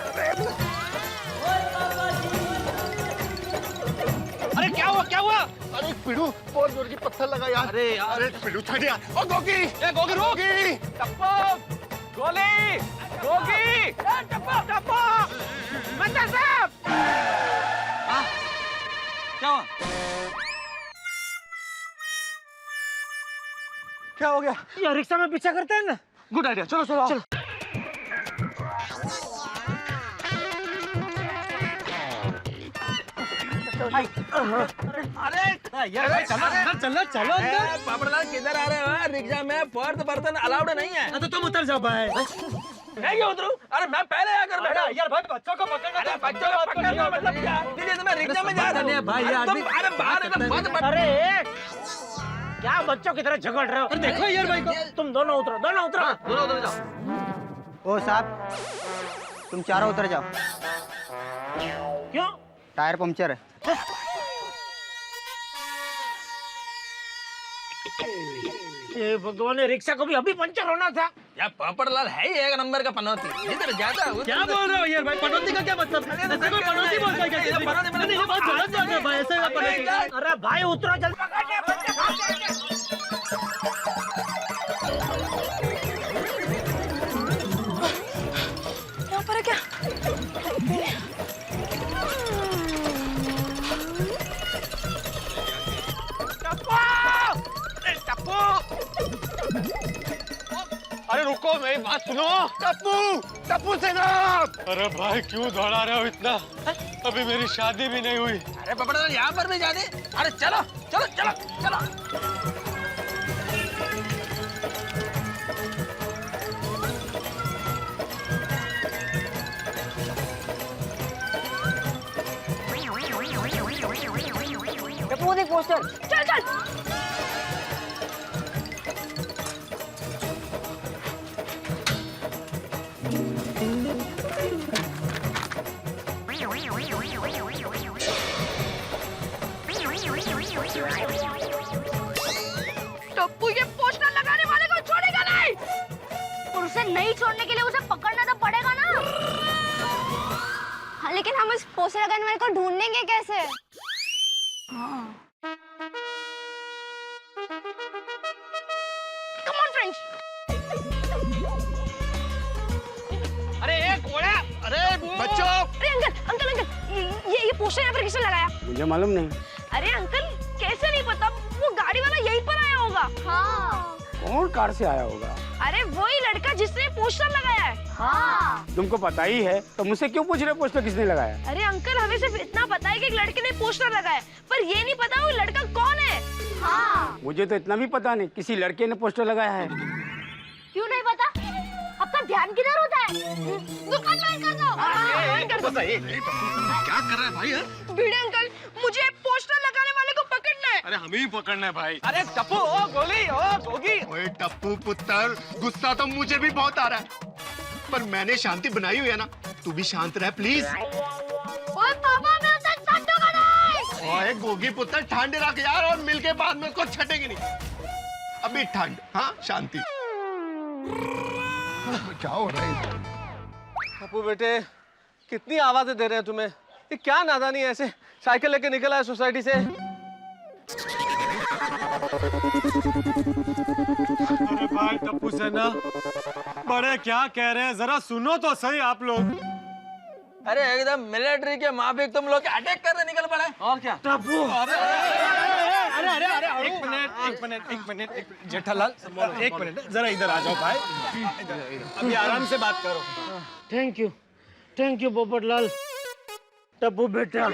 अरे क्या हुआ क्या हुआ? अरे पिड़ू, बहुत जोर की पत्थर लगा यार। अरे यार! अरे पिड़ू था यार। ओ गोगी! ए गोगी रुक! टप्पू! गोली! गोगी! टप्पू! टप्पू! मंदा साहब! क्या हुआ? क्या हो गया? यार रिक्शा में पीछा करते हैं ना। गुड आइडिया, चलो चलो चलो। अरे चलो चलो पापड़लाल किधर आ रहे हो? रिक्शा में फोर्थ पर्सन अलाउड नहीं है। तो तुम उतर जाओ भाई। मैं क्यों उतरूं? अरे मैं पहले आकर बैठा। यार भाई बच्चों को पकड़ना। अरे बच्चों को पकड़ना मतलब क्या? जैसे मैं रिक्शा में जा रहा हूँ भाई यार। अरे बाहर एकदम बंद मत। अरे क्या बच्चों की तरह झगड़ रहे हो? अरे देखो यार भाई को। तुम दोनों उतरो, दोनों उतरो। दोनों उतर जाओ। ओ साहब, तुम चारों उतर जाओ। क्यों? टायर पंक्चर है। ये भगवान, रिक्शा को भी अभी पंचर होना था। यार पापड़लाल है ही एक नंबर का पनौती। जिधर जाता है क्या बोल रहे हो यार भाई? पनौती का क्या मतलब? ऐसे कोई पनौती बोलता है क्या? ये बात गलत बात है भाई। ऐसे पनौती। अरे भाई उतरो जल्दी। यहाँ पर है क्या? अरे रुको, मेरी बात सुनो। टप्पू, टप्पू सेनाब। अरे भाई क्यों दौड़ा रहे हो इतना? अभी मेरी शादी भी नहीं हुई। अरे पापड़लाल यहाँ पर भी जाने। अरे चलो चलो चलो चलो। वो देख पोस्टर। चल चल। टप्पू ये पोस्टर लगाने वाले को छोड़ेगा नहीं। और उसे नहीं छोड़ने के लिए उसे पकड़ना तो पड़ेगा ना। हाँ, लेकिन हम उस पोस्टर लगाने वाले को ढूंढेंगे कैसे? Come on, friends. अरे एक कोड़ा। अरे बच्चों, अरे अंकल अंकल अंकल, ये पोस्टर यहाँ पर किसने लगाया? मुझे मालूम नहीं। अरे अंकल कैसे नहीं पता? वो गाड़ी वाला यहीं पर आया होगा। हाँ। कौन कार से आया होगा? अरे वही लड़का जिसने पोस्टर लगाया है। हाँ। तुमको पता ही है तो मुझसे क्यों पूछ रहे पोस्टर किसने लगाया? अरे अंकल हमें सिर्फ इतना पता है कि एक लड़के ने पोस्टर लगाया, पर ये नहीं पता वो लड़का कौन है। हाँ। मुझे तो इतना भी पता नहीं किसी लड़के ने पोस्टर लगाया है। क्यों नहीं पता? आपका ध्यान किधर होता है? दुकान बंद कर दो। क्या कर रहा है भाई? भिड़े अंकल, मुझे पोस्टर लगाने वाले को पकड़ना है। अरे हमें ही पकड़ना है भाई। अरे टप्पू, ओ गोली, ओ गोगी। ओए टप्पू पुत्र, गुस्सा तो मुझे भी बहुत आ रहा है, पर मैंने शांति बनाई हुई है ना। तू भी शांत रह प्लीज। ओए पापा, मैं उसे छूटूंगा नहीं। ओए गोगी पुत्र, ठंड रख यार, और मिलके बाद में उसको छटेंगे नहीं। अभी ठंड, हाँ शांति। क्या हो रहा है? टप्पू बेटे, कितनी आवाजें दे रहे हैं तुम्हें? ये क्या नादानी है? ऐसे साइकिल लेके निकला है सोसाइटी से। अरे भाई टप्पू सेना, बड़े क्या कह रहे हैं? जरा सुनो तो सही आप लोग। अरे एकदम मिलिट्री के माफिक तुम लोग अटैक करने निकल पड़े। और क्या? टप्पू, अरे एक मिनट, जेठालाल, एक मिनट, जरा इधर आ जाओ भाई। अभी आराम से बात करो। Thank you Popatlal. टप्पू बेटा,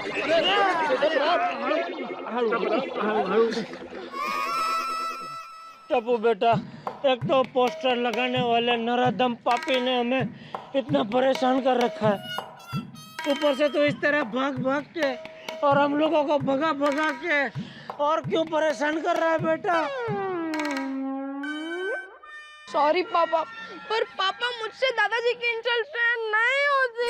टप्पू बेटा, एक तो पोस्टर लगाने वाले नराधम पापी ने हमें इतना परेशान कर रखा है, ऊपर से तो इस तरह भाग भाग के और हम लोगों को भगा भगा के और क्यों परेशान कर रहा है बेटा? सॉरी पापा, पर पापा मुझसे दादाजी की इंसल्ट नहीं होती।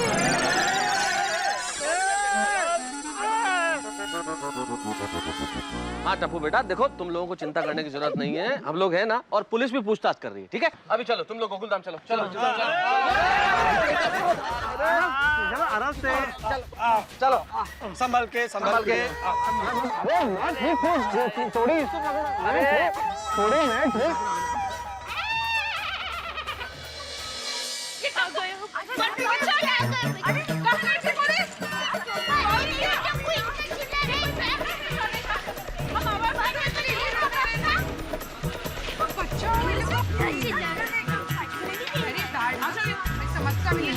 हाँ टप्पू बेटा, देखो तुम लोगों को चिंता करने की जरूरत नहीं है, हम लोग हैं ना, और पुलिस भी पूछताछ कर रही है, ठीक है? अभी चलो तुम लोग गोकुलधाम चलो। चलो आराम से चलो, संभल के थोड़ी समझता भी है।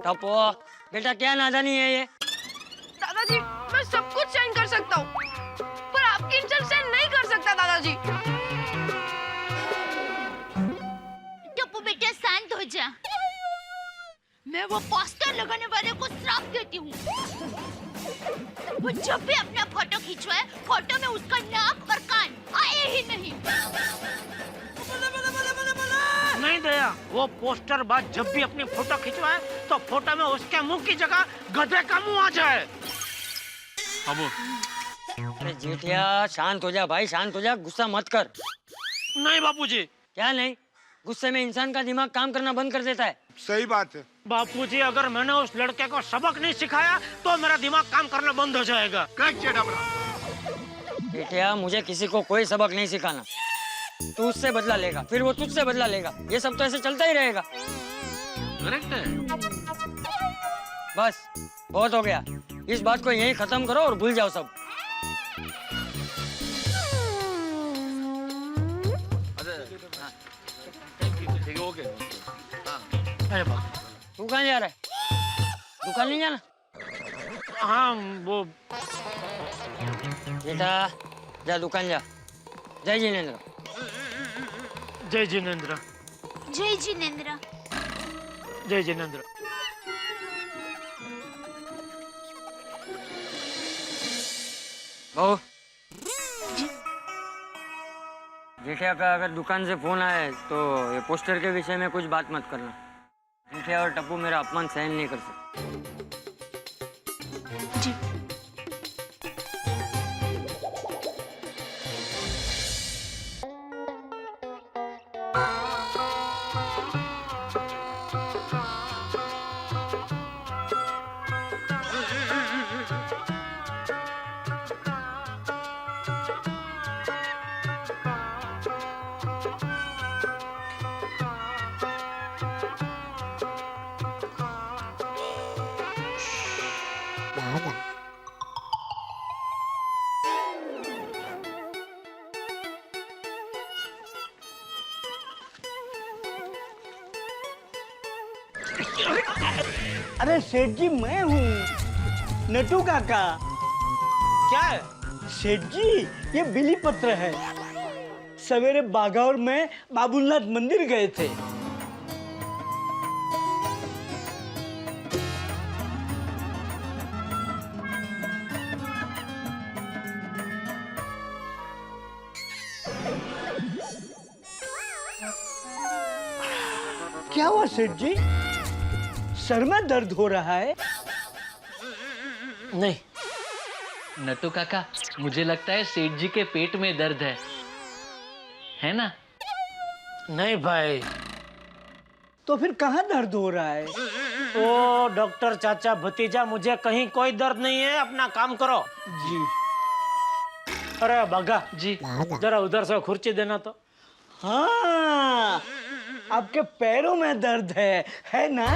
टप्पो बेटा क्या नादानी है ये? दादाजी मैं सब कुछ सहन कर सकता हूँ पर आपकी इंसल्ट सहन नहीं कर सकता दादाजी। टप्पू बेटा शांत हो जा। मैं वो पोस्टर लगाने वाले को श्राप देती हूँ। वो जब भी अपना फोटो खिंचवाए फोटो में उसका नाक और कान आए ही नहीं। नहीं दया, वो पोस्टर बाद जब भी अपनी फोटो खिंचवाए तो फोटो में उसके मुंह की जगह गधे का मुंह आ जाए। अरे जेठिया शांत हो जा भाई, शांत हो जा, गुस्सा मत कर। नहीं बापूजी। क्या नहीं? गुस्से में इंसान का दिमाग काम करना बंद कर देता है। सही बात है बापूजी, अगर मैंने उस लड़के को सबक नहीं सिखाया तो मेरा दिमाग काम करना बंद हो जाएगा। बेटिया मुझे किसी को कोई सबक नहीं सिखाना। तू उससे बदला लेगा, फिर वो तुझसे बदला लेगा, ये सब तो ऐसे चलता ही रहेगा। करेक्ट है। बस बहुत हो गया, इस बात को यहीं खत्म करो और भूल जाओ सब। ठीक है, ओके। अरे बाप, तू कहाँ जा रहा है? दुकान नहीं जाना? हाँ वो बेटा जा दुकान जा। जय जिनेंद्र। जय जिनेंद्र। जय जिनेंद्र। जय जिनेंद्र। बहू जेठिया का अगर दुकान से फोन आए तो ये पोस्टर के विषय में कुछ बात मत करना। जेठिया और टप्पू मेरा अपमान सहन नहीं कर सकते। जी। अरे सेठ जी मैं हूँ नटू काका। क्या है? सेठ जी ये बिली पत्र है। सवेरे बाघौर में बाबुलनाथ मंदिर गए थे। क्या हुआ सेठ जी? सर में दर्द हो रहा है? नहीं। नटू काका, मुझे लगता है सेठ जी के पेट में दर्द है ना? नहीं भाई। तो फिर कहाँ दर्द हो रहा है? ओ डॉक्टर चाचा भतीजा, मुझे कहीं कोई दर्द नहीं है, अपना काम करो। जी। अरे बागा जी, जरा उधर से खुर्ची देना तो। हाँ, आपके पैरों में दर्द है ना?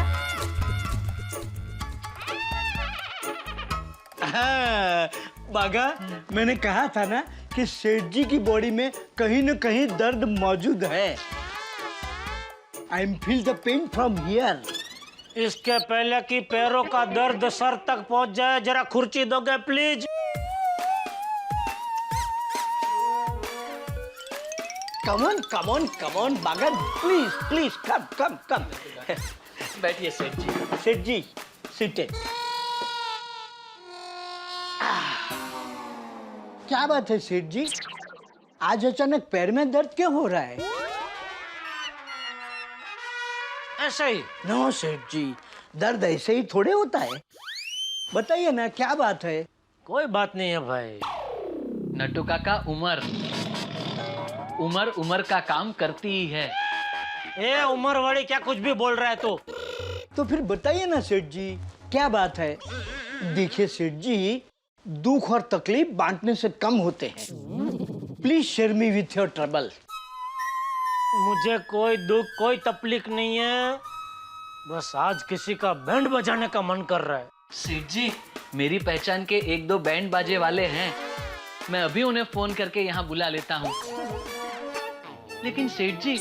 हाँ, बागा मैंने कहा था ना कि सेठ जी की बॉडी में कहीं न कहीं दर्द मौजूद है। I feel the pain from here. इसके पहले कि पैरों का दर्द सर तक पहुंच जाए, जरा खुर्ची दोगे प्लीज? Come on, बागा, please, come. बैठिए सेठ जी। सेठ जी, seated. क्या बात है सेठ जी? आज अचानक पैर में दर्द क्यों हो रहा है? ऐसे ही। नो सेठ जी, दर्द ऐसे ही थोड़े होता है। बताइए ना क्या बात है? कोई बात नहीं है भाई। नटू काका, उमर का काम करती ही है। ए उमर वाली क्या कुछ भी बोल रहा है तू? तो फिर बताइए ना सेठ जी, क्या बात है? देखिए सेठ जी, दुख और तकलीफ बांटने से कम होते हैं। Please share me with your trouble. मुझे कोई दुख कोई तकलीफ नहीं है, बस आज किसी का बैंड बजाने का मन कर रहा है। सेठ जी, मेरी पहचान के 1-2 बैंड बाजे वाले हैं, मैं अभी उन्हें फोन करके यहाँ बुला लेता हूँ। लेकिन सेठ जी,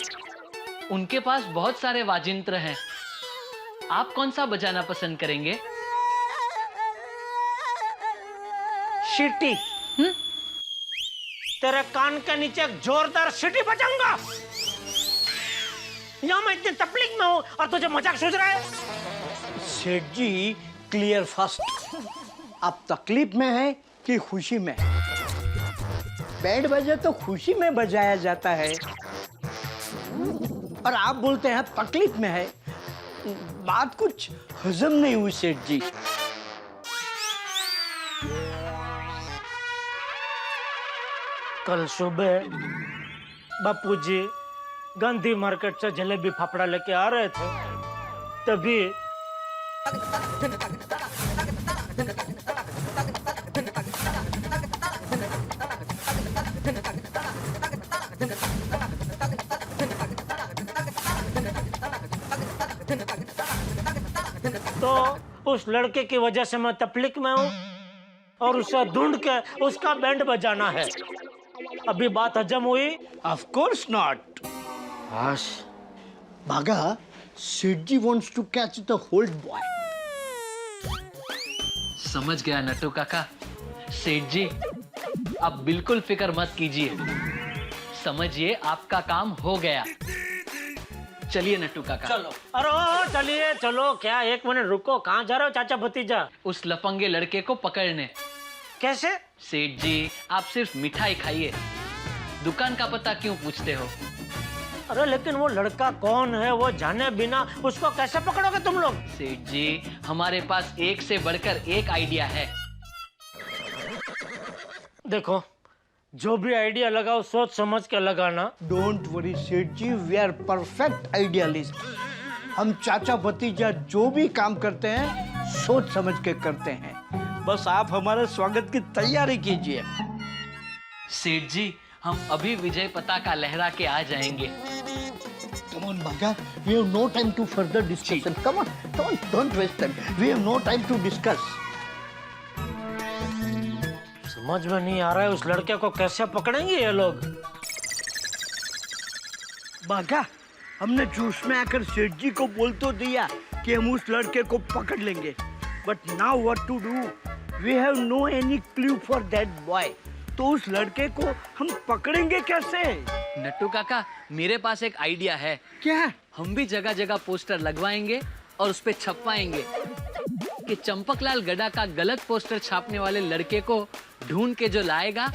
उनके पास बहुत सारे वाजिंत्र हैं, आप कौन सा बजाना पसंद करेंगे? सीटी। तेरे कान के नीचे एक जोरदार सीटी बजाऊंगा। यहाँ मैं इतनी तकलीफ में हूँ और तुझे मजाक सूझ रहा है? सेठ जी क्लियर फर्स्ट, आप तकलीफ में हैं कि खुशी में? बैंड बजे तो खुशी में बजाया जाता है और आप बोलते हैं तकलीफ में है। बात कुछ हजम नहीं हुई सेठ जी। कल सुबह बापूजी गांधी मार्केट से जलेबी फाफड़ा लेके आ रहे थे, तभी तो उस लड़के की वजह से मैं तकलीफ में हूँ और उसे ढूंढ के उसका बैंड बजाना है। अभी बात हजम हुई? Of course not. बस भागा, सेठ जी wants to catch the hold boy. समझ गया नट्टू काका। सेठ जी आप बिल्कुल फिक्र मत कीजिए, समझिए आपका काम हो गया। चलिए नट्टू काका। चलो। अरे चलिए चलो। क्या, एक मिनट रुको, कहाँ जा रहे हो चाचा भतीजा? उस लफंगे लड़के को पकड़ने। कैसे? सेठ जी आप सिर्फ मिठाई खाइए, दुकान का पता क्यों पूछते हो? अरे लेकिन वो लड़का कौन है, वो जाने बिना उसको कैसे पकड़ोगे तुम लोग? सेठ जी हमारे पास एक से बढ़कर एक आइडिया है। देखो, जो भी आइडिया लगाओ सोच समझ के लगाना। डोंट वरी सेठ जी, वी आर परफेक्ट आइडियलिस्ट। हम चाचा भतीजा जो भी काम करते हैं सोच समझ के करते हैं। बस आप हमारे स्वागत की तैयारी कीजिए। सेठ जी हम अभी विजय पताका लहरा के आ जाएंगे। Come on, Bhaga. We have no time to further discussion. Come on, don't waste time. We have no time to discuss. समझ में नहीं आ रहा है उस लड़के को कैसे पकड़ेंगे ये लोग। बागा, हमने जोश में आकर सेठ जी को बोल तो दिया कि हम उस लड़के को पकड़ लेंगे, but now what to do? We have no any clue for that boy. तो उस लड़के को हम पकड़ेंगे कैसे? नट्टू काका मेरे पास एक आइडिया है। क्या? हम भी जगह जगह पोस्टर लगवाएंगे और उस पे छपवाएंगे कि चंपकलाल गड्ढा का गलत पोस्टर छापने वाले लड़के को ढूंढ के जो लाएगा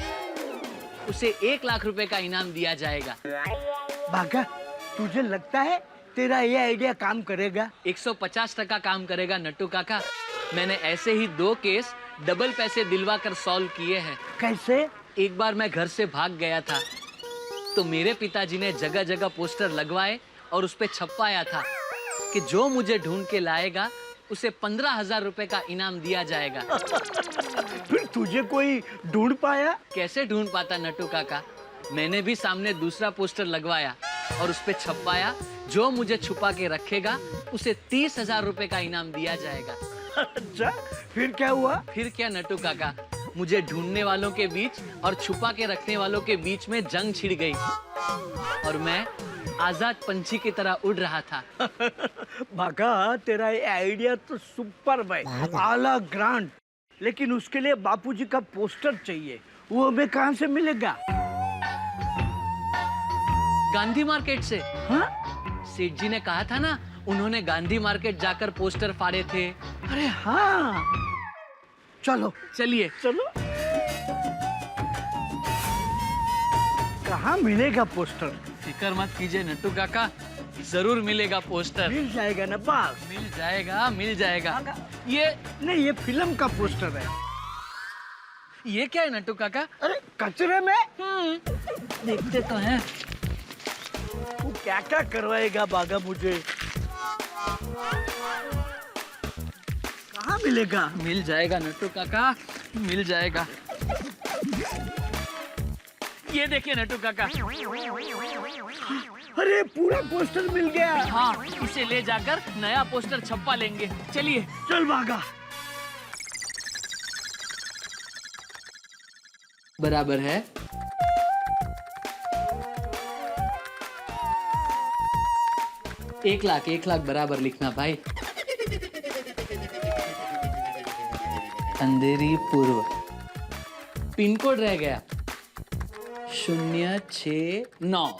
उसे 1 लाख रुपए का इनाम दिया जाएगा। बागा, तुझे लगता है तेरा ये आइडिया काम करेगा? 150% काम करेगा नट्टू काका। मैंने ऐसे ही 2 केस डबल पैसे दिलवा कर सॉल्व किए हैं। कैसे? एक बार मैं घर से भाग गया था तो मेरे पिताजी ने जगह जगह पोस्टर लगवाए और उस पे छपवाया था कि जो मुझे ढूंढ के लाएगा उसे 15,000 रुपए का इनाम दिया जाएगा। फिर तुझे कोई ढूंढ पाया? कैसे ढूंढ पाता नट्टू काका, मैंने भी सामने दूसरा पोस्टर लगवाया और उस पे छपवाया जो मुझे छुपा के रखेगा उसे 30,000 रुपए का इनाम दिया जाएगा। अच्छा, फिर क्या हुआ? फिर क्या नट्टू काका, मुझे ढूंढने वालों के बीच और छुपा के रखने वालों के बीच में जंग छिड़ गई और मैं आजाद पंछी की तरह उड़ रहा था। भागा, तेरा ये आइडिया तो सुपर है, आला ग्रांड, लेकिन उसके लिए बापूजी का पोस्टर चाहिए। वो हमें कहाँ से मिलेगा? गांधी मार्केट से। हाँ? सेठ जी ने कहा था ना, उन्होंने गांधी मार्केट जाकर पोस्टर फाड़े थे। अरे हाँ, चलो चलिए। चलो। कहाँ मिलेगा पोस्टर? फिक्र मत कीजिए नट्टू काका, जरूर मिलेगा पोस्टर। मिल जाएगा ना बास? मिल जाएगा, मिल जाएगा। ये नहीं, ये फिल्म का पोस्टर है। ये क्या है नट्टू काका? अरे कचरे में। देखते तो हैं। तू क्या क्या करवाएगा बागा मुझे? कहाँ मिलेगा? मिल जाएगा नट्टू काका, मिल जाएगा। ये देखिए नट्टू काका। अरे पूरा पोस्टर मिल गया। हाँ, इसे ले जाकर नया पोस्टर छपवा लेंगे। चलिए। चल बागा। बराबर है। एक लाख बराबर लिखना भाई। अंधेरी पूर्व, पिन कोड रह गया 069।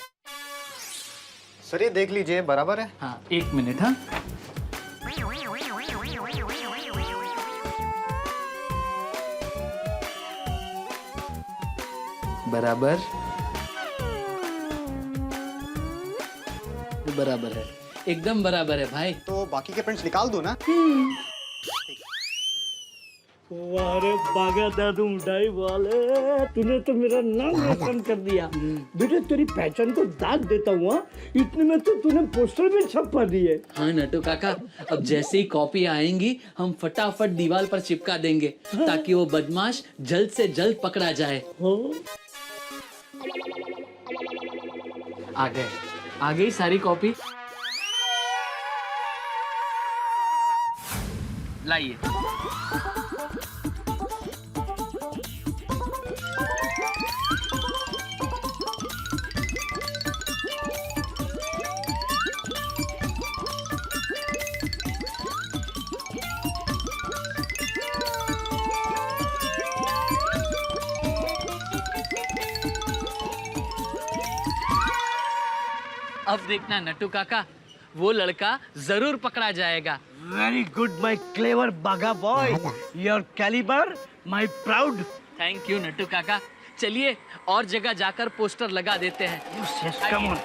सर ये देख लीजिए बराबर है। हाँ 1 मिनट। हाँ बराबर बराबर है, एकदम बराबर है भाई। तो बाकी के प्रिंट्स निकाल दूं ना? अरे बागा दादू मिठाई वाले, तूने तो मेरा नाम रोशन कर दिया। बेटे तेरी पहचान को दाग देता हुआ, इतने में तो तूने पोस्टर भी छपवा दिए। हाँ नटू काका, अब जैसे ही कॉपी आएंगी हम फटाफट दीवार पर चिपका देंगे ताकि वो बदमाश जल्द से जल्द पकड़ा जाए। आ गई सारी कॉपी। लाइए। अब देखना नट्टू काका, वो लड़का जरूर पकड़ा जाएगा। Very good my clever Bagha boy, your calibre my proud. Thank you Nattu Kaka. चलिए और जगह जाकर पोस्टर लगा देते हैं। Yes come on.